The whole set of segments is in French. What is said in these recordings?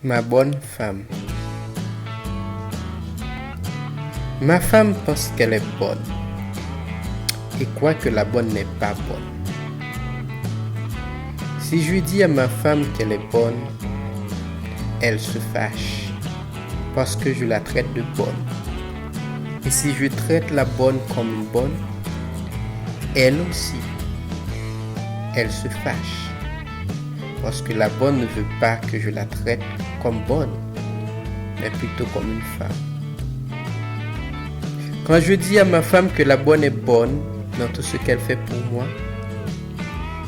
Ma bonne femme. Ma femme pense qu'elle est bonne et croit que la bonne n'est pas bonne. Si je dis à ma femme qu'elle est bonne, elle se fâche parce que je la traite de bonne. Et si je traite la bonne comme une bonne, elle aussi, elle se fâche parce que la bonne ne veut pas que je la traite comme bonne, mais plutôt comme une femme. Quand je dis à ma femme que la bonne est bonne dans tout ce qu'elle fait pour moi,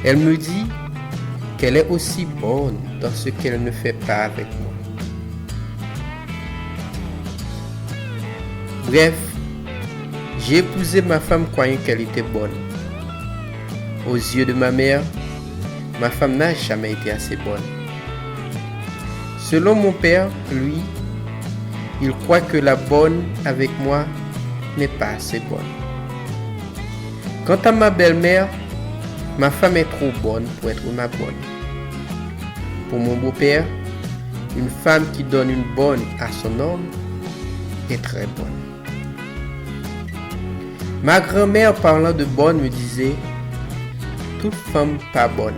elle me dit qu'elle est aussi bonne dans ce qu'elle ne fait pas avec moi. Bref, j'ai épousé ma femme croyant qu'elle était bonne. Aux yeux de ma mère, ma femme n'a jamais été assez bonne. Selon mon père, lui, il croit que la bonne avec moi n'est pas assez bonne. Quant à ma belle-mère, ma femme est trop bonne pour être ma bonne. Pour mon beau-père, une femme qui donne une bonne à son homme est très bonne. Ma grand-mère parlant de bonne me disait « toute femme pas bonne ».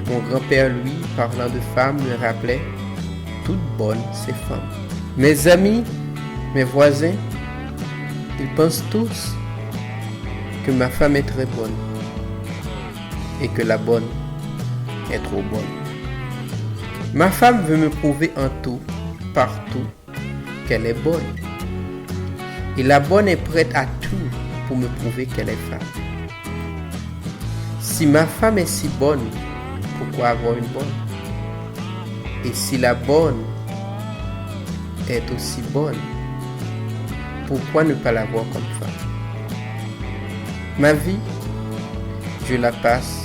Mon grand-père, lui, parlant de femme, me rappelait « toute bonne, c'est femme ». Mes amis, mes voisins, ils pensent tous que ma femme est très bonne et que la bonne est trop bonne. Ma femme veut me prouver en tout, partout, qu'elle est bonne. Et la bonne est prête à tout pour me prouver qu'elle est femme. Si ma femme est si bonne, pourquoi avoir une bonne? Et si la bonne est aussi bonne, pourquoi ne pas l'avoir comme femme? Ma vie, je la passe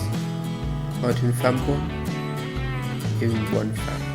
entre une femme bonne et une bonne femme.